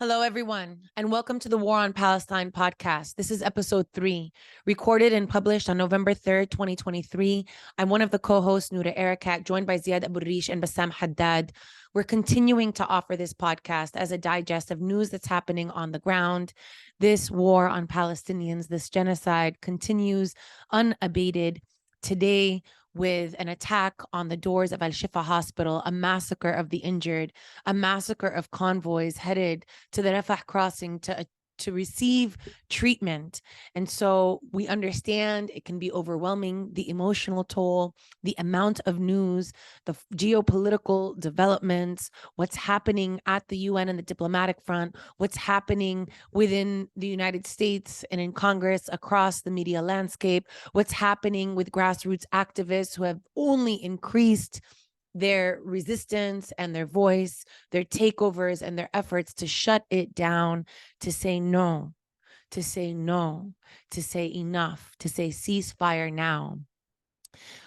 Hello, everyone, and welcome to the War on Palestine podcast. This is episode 3, recorded and published on November 3rd, 2023. I'm one of the co-hosts, Noura Erakat, joined by Ziad Abu-Rish and Bassam Haddad. We're continuing to offer this podcast as a digest of news that's happening on the ground. This war on Palestinians, this genocide continues unabated. Today, with an attack on the doors of Al-Shifa Hospital, a massacre of the injured, a massacre of convoys headed to the Rafah crossing to receive treatment. And so we understand it can be overwhelming, the emotional toll, the amount of news, the geopolitical developments, what's happening at the UN and the diplomatic front, what's happening within the United States and in Congress across the media landscape, what's happening with grassroots activists who have only increased their resistance and their voice, their takeovers and their efforts to shut it down, to say no, to say no, to say enough, to say ceasefire now.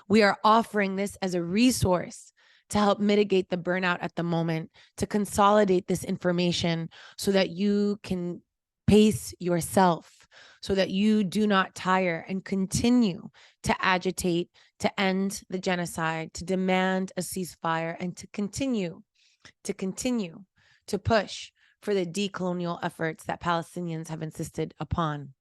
We are offering this as a resource to help mitigate the burnout at the moment, to consolidate this information so that you can pace yourself, so that you do not tire and continue to agitate, to end the genocide, to demand a ceasefire, and to continue to push for the decolonial efforts that Palestinians have insisted upon.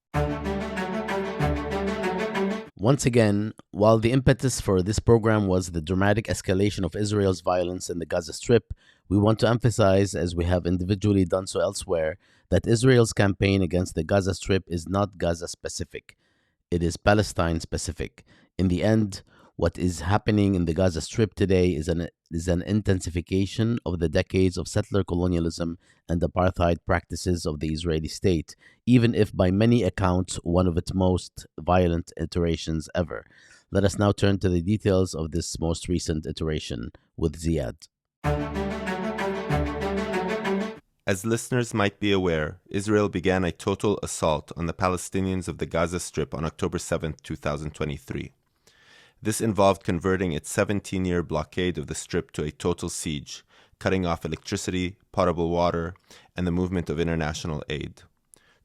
Once again, while the impetus for this program was the dramatic escalation of Israel's violence in the Gaza Strip, we want to emphasize, as we have individually done so elsewhere, that Israel's campaign against the Gaza Strip is not Gaza specific. It is Palestine specific. In the end, what is happening in the Gaza Strip today is an intensification of the decades of settler colonialism and apartheid practices of the Israeli state, even if by many accounts one of its most violent iterations ever. Let us now turn to the details of this most recent iteration with Ziad. As listeners might be aware, Israel began a total assault on the Palestinians of the Gaza Strip on October 7, 2023. This involved converting its 17-year blockade of the Strip to a total siege, cutting off electricity, potable water, and the movement of international aid.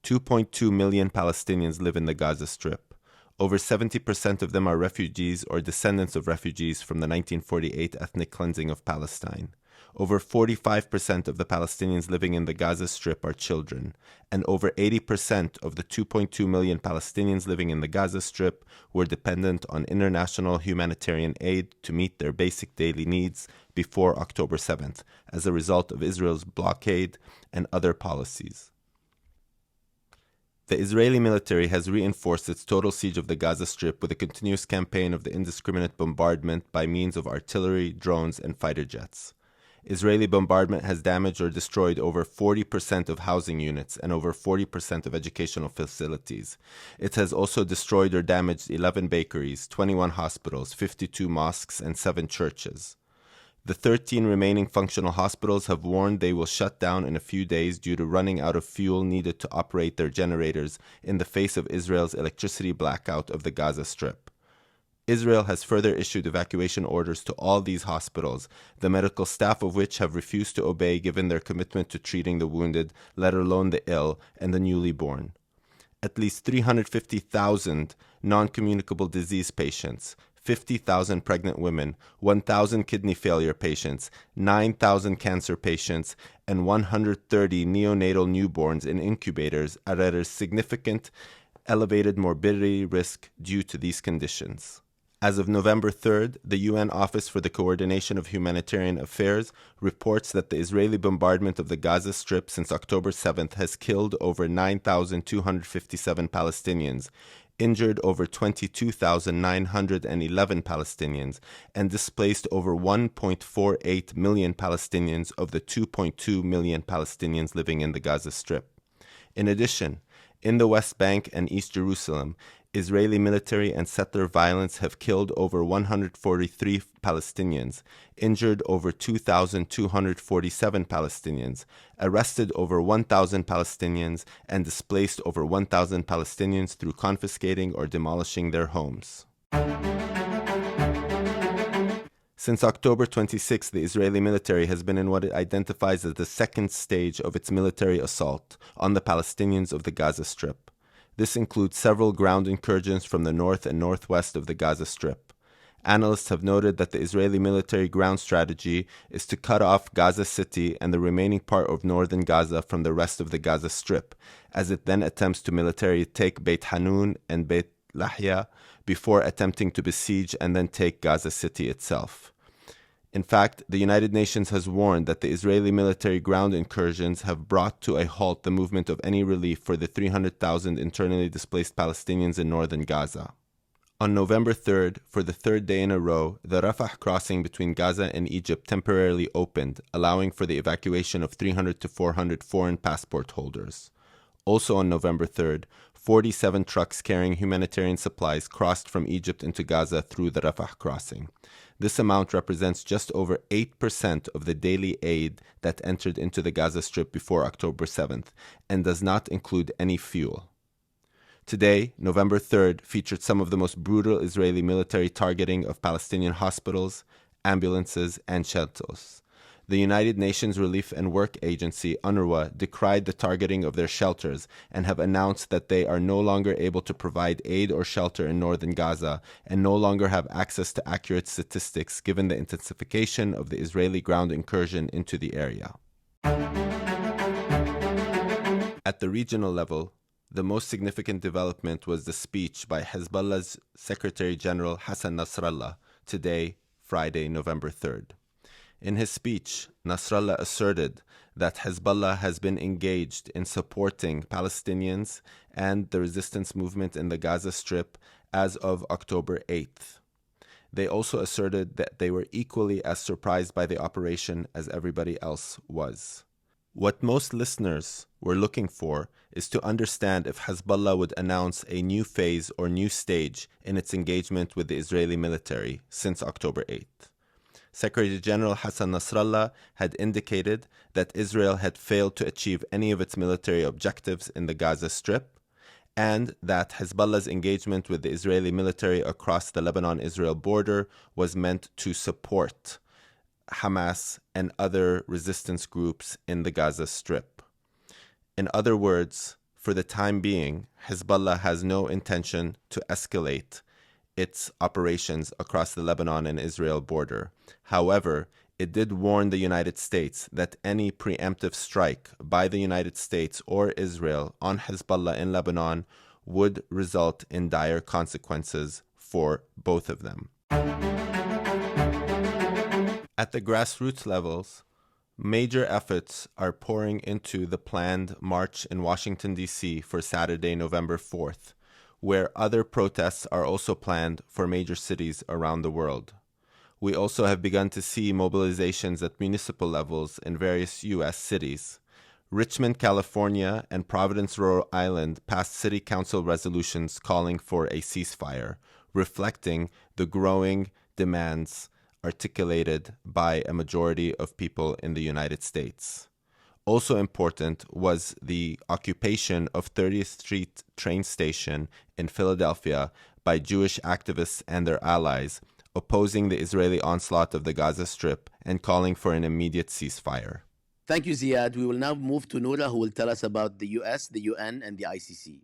2.2 million Palestinians live in the Gaza Strip. Over 70% of them are refugees or descendants of refugees from the 1948 ethnic cleansing of Palestine. Over 45% of the Palestinians living in the Gaza Strip are children, and over 80% of the 2.2 million Palestinians living in the Gaza Strip were dependent on international humanitarian aid to meet their basic daily needs before October 7th, as a result of Israel's blockade and other policies. The Israeli military has reinforced its total siege of the Gaza Strip with a continuous campaign of the indiscriminate bombardment by means of artillery, drones, and fighter jets. Israeli bombardment has damaged or destroyed over 40% of housing units and over 40% of educational facilities. It has also destroyed or damaged 11 bakeries, 21 hospitals, 52 mosques, and 7 churches. The 13 remaining functional hospitals have warned they will shut down in a few days due to running out of fuel needed to operate their generators in the face of Israel's electricity blackout of the Gaza Strip. Israel has further issued evacuation orders to all these hospitals, the medical staff of which have refused to obey given their commitment to treating the wounded, let alone the ill and the newly born. At least 350,000 non-communicable disease patients, 50,000 pregnant women, 1,000 kidney failure patients, 9,000 cancer patients, and 130 neonatal newborns in incubators are at a significant elevated morbidity risk due to these conditions. As of November 3rd, the UN Office for the Coordination of Humanitarian Affairs reports that the Israeli bombardment of the Gaza Strip since October 7th has killed over 9,257 Palestinians, injured over 22,911 Palestinians, and displaced over 1.48 million Palestinians of the 2.2 million Palestinians living in the Gaza Strip. In addition, in the West Bank and East Jerusalem, Israeli military and settler violence have killed over 143 Palestinians, injured over 2,247 Palestinians, arrested over 1,000 Palestinians, and displaced over 1,000 Palestinians through confiscating or demolishing their homes. Since October 26, the Israeli military has been in what it identifies as the second stage of its military assault on the Palestinians of the Gaza Strip. This includes several ground incursions from the north and northwest of the Gaza Strip. Analysts have noted that the Israeli military ground strategy is to cut off Gaza City and the remaining part of northern Gaza from the rest of the Gaza Strip, as it then attempts to militarily take Beit Hanun and Beit Lahya before attempting to besiege and then take Gaza City itself. In fact, the United Nations has warned that the Israeli military ground incursions have brought to a halt the movement of any relief for the 300,000 internally displaced Palestinians in northern Gaza. On November 3rd, for the third day in a row, the Rafah crossing between Gaza and Egypt temporarily opened, allowing for the evacuation of 300 to 400 foreign passport holders. Also on November 3rd, 47 trucks carrying humanitarian supplies crossed from Egypt into Gaza through the Rafah crossing. This amount represents just over 8% of the daily aid that entered into the Gaza Strip before October 7th, and does not include any fuel. Today, November 3rd, featured some of the most brutal Israeli military targeting of Palestinian hospitals, ambulances, and shelters. The United Nations Relief and Work Agency, UNRWA, decried the targeting of their shelters and have announced that they are no longer able to provide aid or shelter in northern Gaza and no longer have access to accurate statistics given the intensification of the Israeli ground incursion into the area. At the regional level, the most significant development was the speech by Hezbollah's Secretary General Hassan Nasrallah today, Friday, November 3rd. In his speech, Nasrallah asserted that Hezbollah has been engaged in supporting Palestinians and the resistance movement in the Gaza Strip as of October 8th. They also asserted that they were equally as surprised by the operation as everybody else was. What most listeners were looking for is to understand if Hezbollah would announce a new phase or new stage in its engagement with the Israeli military since October 8th. Secretary General Hassan Nasrallah had indicated that Israel had failed to achieve any of its military objectives in the Gaza Strip, and that Hezbollah's engagement with the Israeli military across the Lebanon-Israel border was meant to support Hamas and other resistance groups in the Gaza Strip. In other words, for the time being, Hezbollah has no intention to escalate its operations across the Lebanon and Israel border. However, it did warn the United States that any preemptive strike by the United States or Israel on Hezbollah in Lebanon would result in dire consequences for both of them. At the grassroots levels, major efforts are pouring into the planned march in Washington, D.C. for Saturday, November 4th, where other protests are also planned for major cities around the world. We also have begun to see mobilizations at municipal levels in various U.S. cities. Richmond, California, and Providence, Rhode Island passed city council resolutions calling for a ceasefire, reflecting the growing demands articulated by a majority of people in the United States. Also important was the occupation of 30th Street train station in Philadelphia by Jewish activists and their allies, opposing the Israeli onslaught of the Gaza Strip and calling for an immediate ceasefire. Thank you, Ziad. We will now move to Noura, who will tell us about the US, the UN, and the ICC.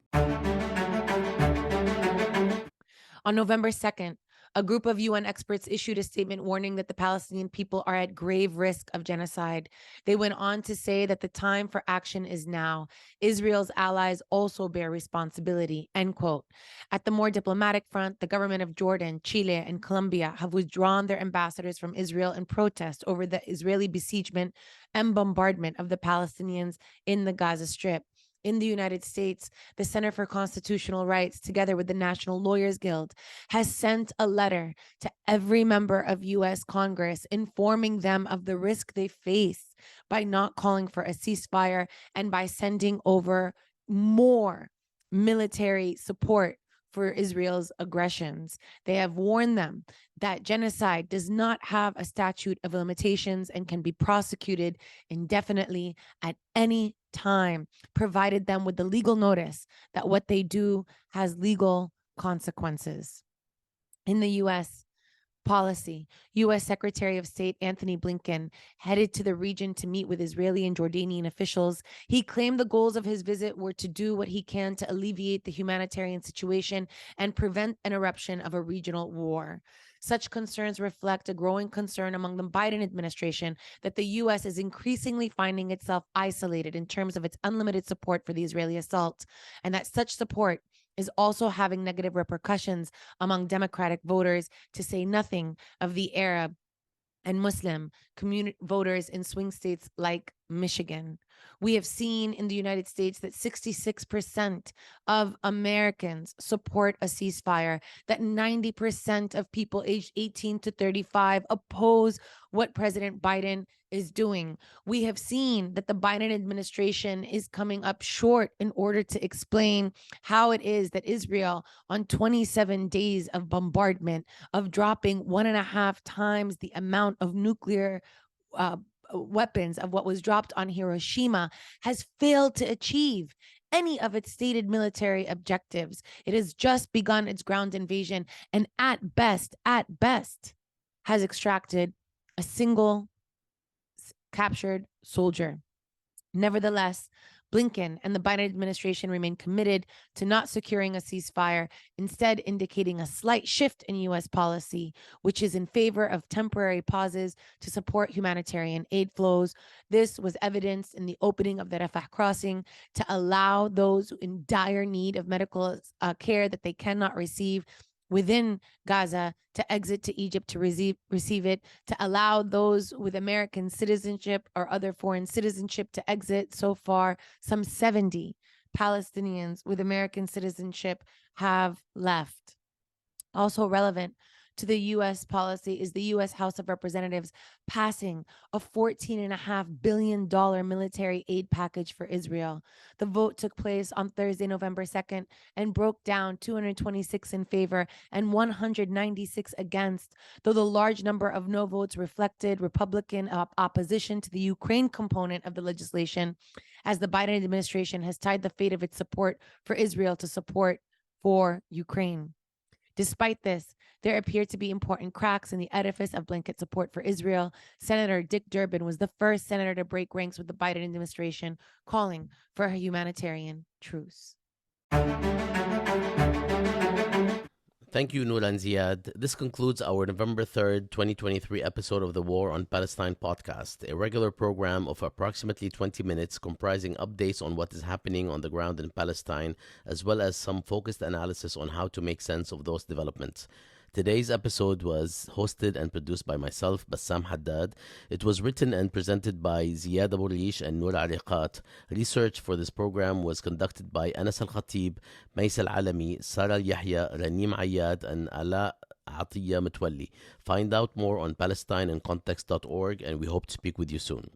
On November 2nd, a group of UN experts issued a statement warning that the Palestinian people are at grave risk of genocide. They went on to say that the time for action is now. Israel's allies also bear responsibility, end quote. At the more diplomatic front, the government of Jordan, Chile, and Colombia have withdrawn their ambassadors from Israel in protest over the Israeli besiegement and bombardment of the Palestinians in the Gaza Strip. In the United States, the Center for Constitutional Rights, together with the National Lawyers Guild, has sent a letter to every member of U.S. Congress informing them of the risk they face by not calling for a ceasefire and by sending over more military support for Israel's aggressions. They have warned them that genocide does not have a statute of limitations and can be prosecuted indefinitely at any time, provided them with the legal notice that what they do has legal consequences. In the US, Policy. U.S. Secretary of State Anthony Blinken headed to the region to meet with Israeli and Jordanian officials. He claimed the goals of his visit were to do what he can to alleviate the humanitarian situation and prevent an eruption of a regional war. Such concerns reflect a growing concern among the Biden administration that the U.S. is increasingly finding itself isolated in terms of its unlimited support for the Israeli assault, and that such support is also having negative repercussions among Democratic voters, to say nothing of the Arab and Muslim community voters in swing states like Michigan. We have seen in the United States that 66% of Americans support a ceasefire, that 90% of people aged 18 to 35 oppose what President Biden is doing. We have seen that the Biden administration is coming up short in order to explain how it is that Israel, on 27 days of bombardment, of dropping 1.5 times the amount of nuclear weapons of what was dropped on Hiroshima, has failed to achieve any of its stated military objectives. It has just begun its ground invasion, and at best, has extracted a single captured soldier. Nevertheless, Blinken and the Biden administration remain committed to not securing a ceasefire, instead indicating a slight shift in U.S. policy, which is in favor of temporary pauses to support humanitarian aid flows. This was evidenced in the opening of the Rafah crossing to allow those in dire need of medical care that they cannot receive within Gaza to exit to Egypt to receive it, to allow those with American citizenship or other foreign citizenship to exit. So far, some 70 Palestinians with American citizenship have left. Also relevant to the U.S. policy is the U.S. House of Representatives passing a $14.5 billion military aid package for Israel. The vote took place on Thursday, November 2nd, and broke down 226 in favor and 196 against, though the large number of no votes reflected Republican opposition to the Ukraine component of the legislation, as the Biden administration has tied the fate of its support for Israel to support for Ukraine. Despite this, there appear to be important cracks in the edifice of blanket support for Israel. Senator Dick Durbin was the first senator to break ranks with the Biden administration, calling for a humanitarian truce. Thank you, Noura and Ziad. This concludes our November 3rd, 2023 episode of the War on Palestine podcast, a regular program of approximately 20 minutes comprising updates on what is happening on the ground in Palestine, as well as some focused analysis on how to make sense of those developments. Today's episode was hosted and produced by myself, Bassam Haddad. It was written and presented by Ziad Abu-Rish and Noura Erakat. Research for this program was conducted by Alkhatib, Mayss al-Alami, al-Yahya, Raneem Ayyad, and Alaa Attiah Mitwali. Find out more on PalestineInContext.org, and we hope to speak with you soon.